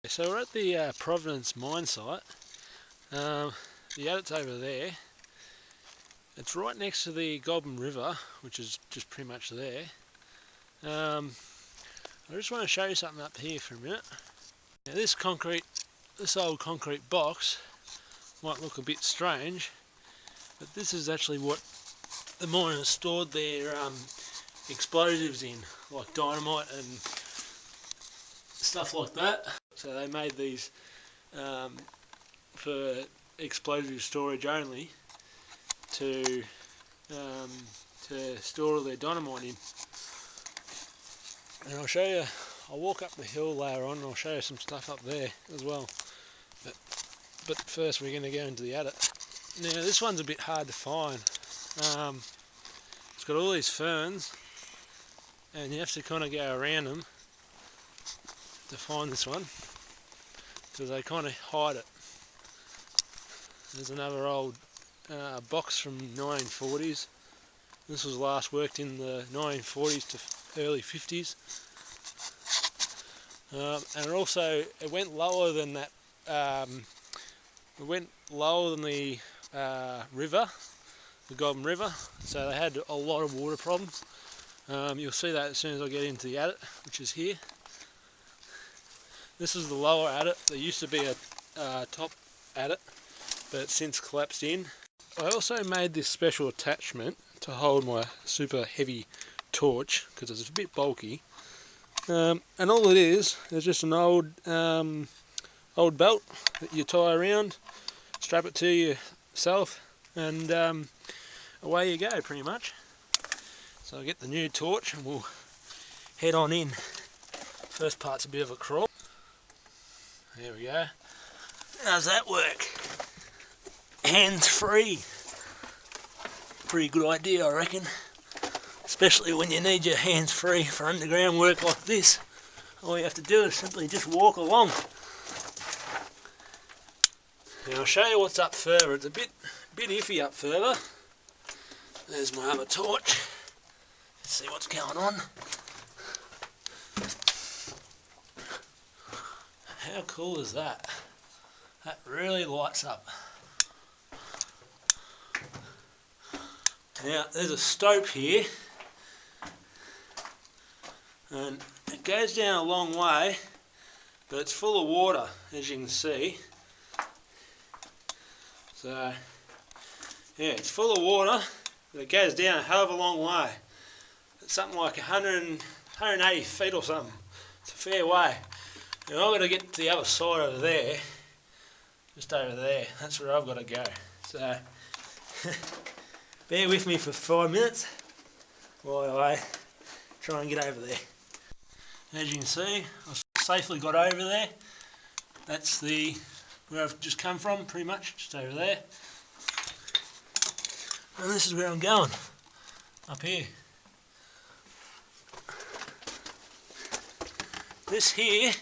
So we're at the Providence mine site. The adit's over there. It's right next to the Goulburn River, which is just pretty much there. I just want to show you something up here for a minute. Now this old concrete box might look a bit strange, but this is actually what the miners stored their explosives in, like dynamite and stuff like that. So they made these for explosive storage only, to store all their dynamite in. And I'll show you, I'll walk up the hill later on and I'll show you some stuff up there as well. But first we're going to go into the adit. Now this one's a bit hard to find. It's got all these ferns and you have to kind of go around them to find this one, because they kind of hide it. There's another old box from 1940s. This was last worked in the 1940s to early 50s. And it went lower than that. It went lower than the river, the Goulburn River, so they had a lot of water problems. You'll see that as soon as I get into the adit, which is here. This is the lower adit. There used to be a top adit, but it's since collapsed in. I also made this special attachment to hold my super heavy torch, because it's a bit bulky. And all it is just an old belt that you tie around, strap it to yourself, and away you go pretty much. So I'll get the new torch and we'll head on in. First part's a bit of a crawl. There we go. How's that work? Hands free. Pretty good idea, I reckon. Especially when you need your hands free for underground work like this. All you have to do is simply just walk along. Now I'll show you what's up further. It's a bit iffy up further. There's my other torch. Let's see what's going on. How cool is that? That really lights up. Now there's a stope here, and it goes down a long way, but it's full of water, as you can see. So yeah, it's full of water, but it goes down a hell of a long way. It's something like 180 feet or something. It's a fair way. Now I've got to get to the other side over there, just over there. That's where I've got to go. So bear with me for 5 minutes while I try and get over there. As you can see, I've safely got over there. That's where I've just come from, pretty much, just over there. And this is where I'm going, up here. This here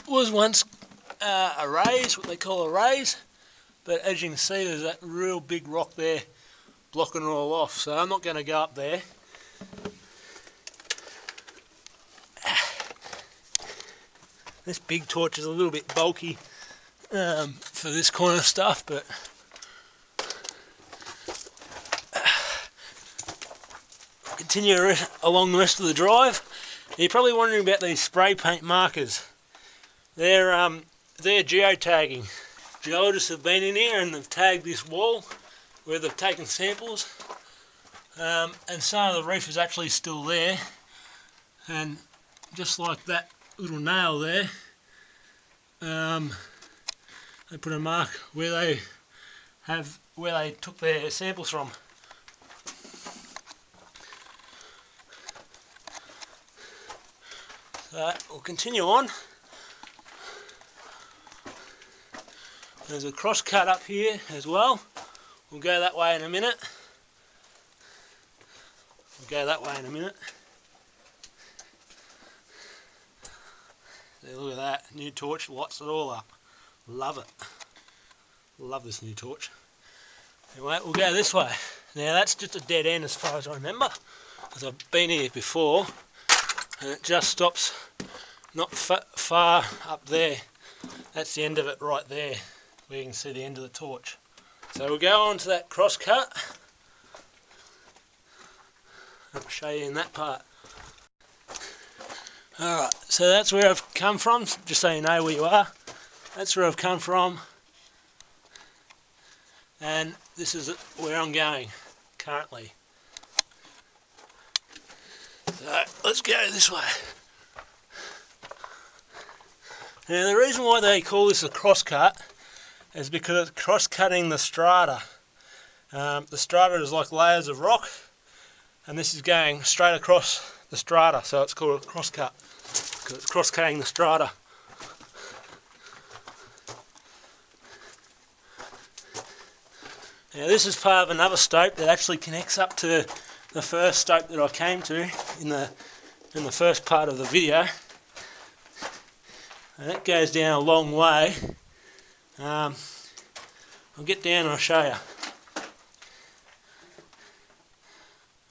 was once a raise, what they call a raise, but as you can see there's that real big rock there blocking it all off, so I'm not going to go up there. This big torch is a little bit bulky for this kind of stuff, but I'll continue along the rest of the drive. You're probably wondering about these spray paint markers. They're geotagging. Geologists have been in here and they've tagged this wall where they've taken samples, and some of the reef is actually still there, and just like that little nail there, they put a mark where they took their samples from. So we'll continue on. There's a cross cut up here as well. We'll go that way in a minute. See, look at that, new torch lights it all up. Love it. Love this new torch. Anyway, we'll go this way. Now that's just a dead end as far as I remember, because I've been here before, and it just stops not far up there. That's the end of it right there, where you can see the end of the torch. So we'll go on to that cross cut. I'll show you in that part. Alright, so that's where I've come from, just so you know where you are. That's where I've come from. And this is where I'm going currently. So let's go this way. Now the reason why they call this a crosscut is because it's cross-cutting the strata. The strata is like layers of rock, and this is going straight across the strata, so it's called a crosscut because it's cross-cutting the strata. Now this is part of another stope that actually connects up to the first stope that I came to in the first part of the video, and that goes down a long way. I'll get down and I'll show you.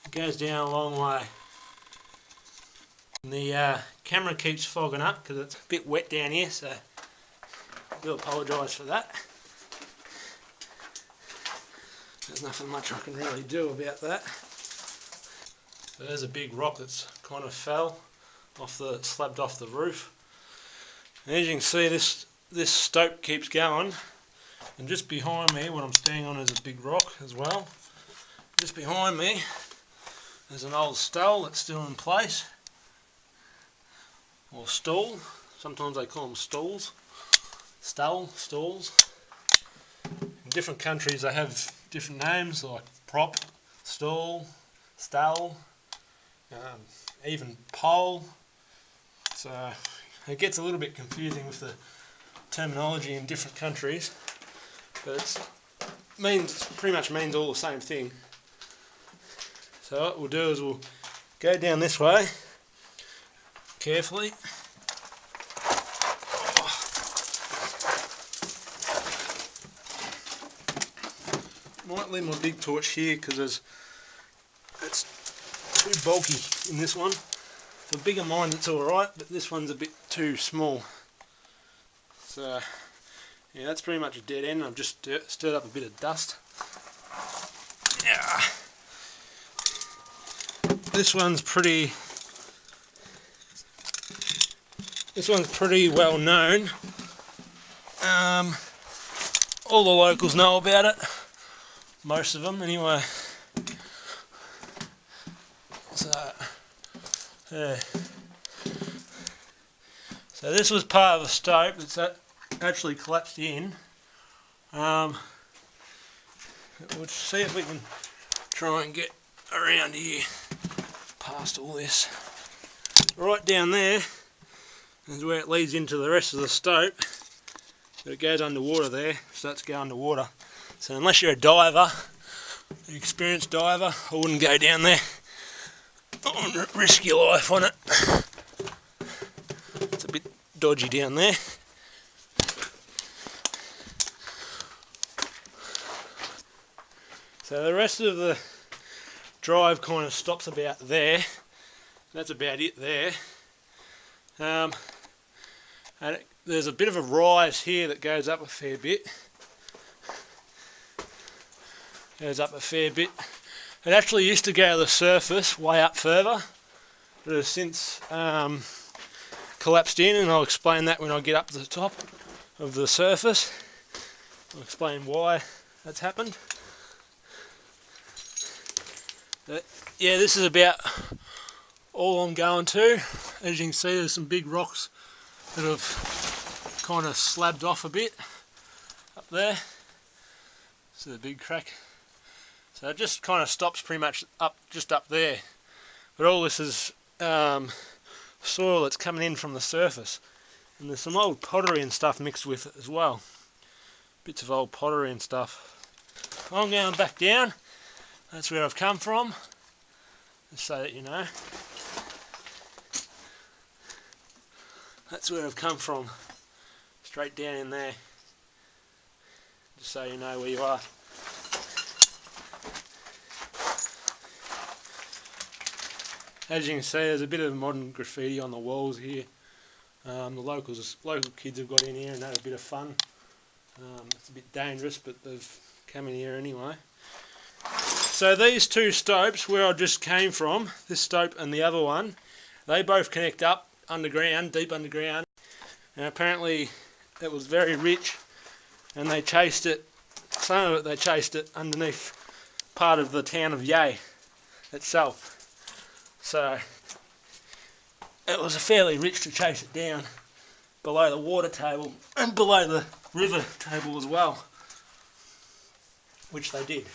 It goes down a long way. And the camera keeps fogging up because it's a bit wet down here, so I do apologise for that. There's nothing much I can really do about that. So there's a big rock that's kind of fell off slabbed off the roof. And as you can see, this stope keeps going, and just behind me, what I'm standing on is a big rock as well. Just behind me there's an old stole that's still in place, or stool. Sometimes they call them stalls. Stalls. In different countries they have different names, like prop, stall, stole, even pole. So it gets a little bit confusing with the terminology in different countries, but it pretty much means all the same thing. So what we'll do is we'll go down this way carefully. Might leave my big torch here because it's too bulky in this one. For bigger mines it's alright, but this one's a bit too small. So yeah, that's pretty much a dead end. I've just stirred up a bit of dust. Yeah. This one's pretty well known. All the locals know about it. Most of them anyway. So yeah. So this was part of a stope that's actually collapsed in. We'll see if we can try and get around here past all this. Right down there is where it leads into the rest of the stope, but it goes underwater there, so that's go underwater. So unless you're a diver, an experienced diver, I wouldn't go down there. I wouldn't risk your life on it. It's a bit dodgy down there. So the rest of the drive kind of stops about there. That's about it there. And there's a bit of a rise here that goes up a fair bit. It actually used to go to the surface way up further, but has since collapsed in, and I'll explain that when I get up to the top of the surface. I'll explain why that's happened. But yeah, this is about all I'm going to. As you can see, there's some big rocks that have kind of slabbed off a bit up there. So the big crack. So it just kind of stops pretty much just up there. But all this is soil that's coming in from the surface. And there's some old pottery and stuff mixed with it as well. Bits of old pottery and stuff. I'm going back down. That's where I've come from. Just so that you know. That's where I've come from. Straight down in there. Just so you know where you are. As you can see, there's a bit of modern graffiti on the walls here. The local kids have got in here and had a bit of fun. It's a bit dangerous, but they've come in here anyway. So these two stopes where I just came from, this stope and the other one, they both connect up underground, deep underground. And apparently it was very rich, and they chased it, some of it they chased it underneath part of the town of Yea itself. So it was fairly rich to chase it down below the water table and below the river table as well, which they did.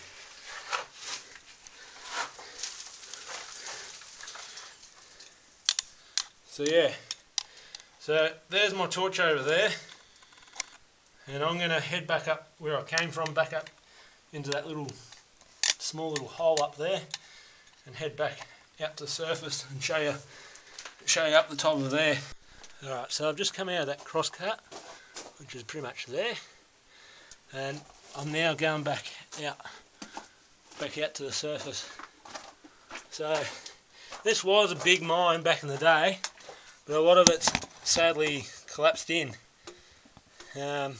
So yeah, so there's my torch over there, and I'm going to head back up where I came from, back up into that small little hole up there, and head back out to the surface and show you up the top of there. Alright, so I've just come out of that cross cut, which is pretty much there, and I'm now going back out to the surface. So this was a big mine back in the day, but a lot of it's sadly collapsed in. Not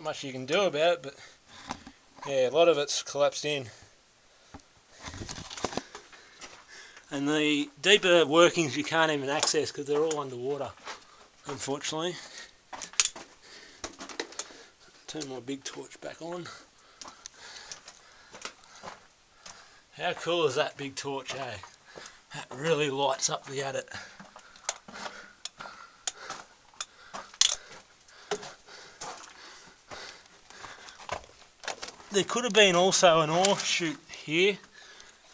much you can do about it, but yeah, a lot of it's collapsed in. And the deeper workings you can't even access because they're all underwater, unfortunately. Turn my big torch back on. How cool is that big torch, eh? That really lights up the adit. There could have been also an ore chute here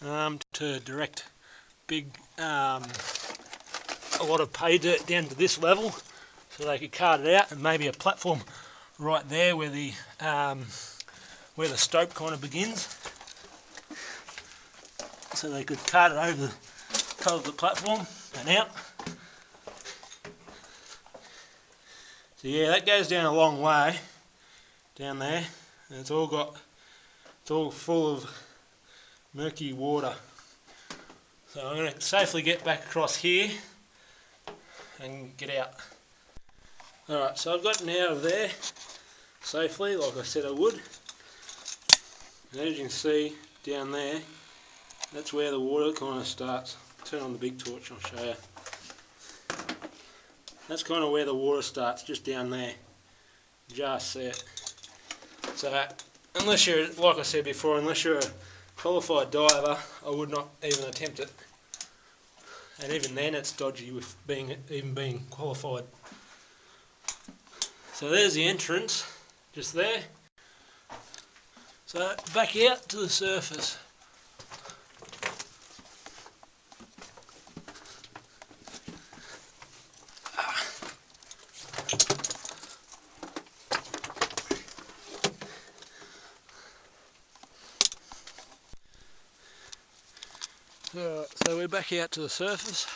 to direct a lot of pay dirt down to this level, so they could cart it out, and maybe a platform right there where the stope kind of begins, so they could cart it over the top of the platform and out. So yeah, that goes down a long way down there, and it's all full of murky water. So I'm going to safely get back across here and get out. Alright, so I've gotten out of there safely, like I said I would. And as you can see down there, that's where the water kind of starts. Turn on the big torch, I'll show you. That's kind of where the water starts, just down there. Just there. So unless you're, like I said before, unless you're a qualified diver, I would not even attempt it. And even then it's dodgy with even being qualified. So there's the entrance, just there. So back out to the surface. So we're back out to the surface.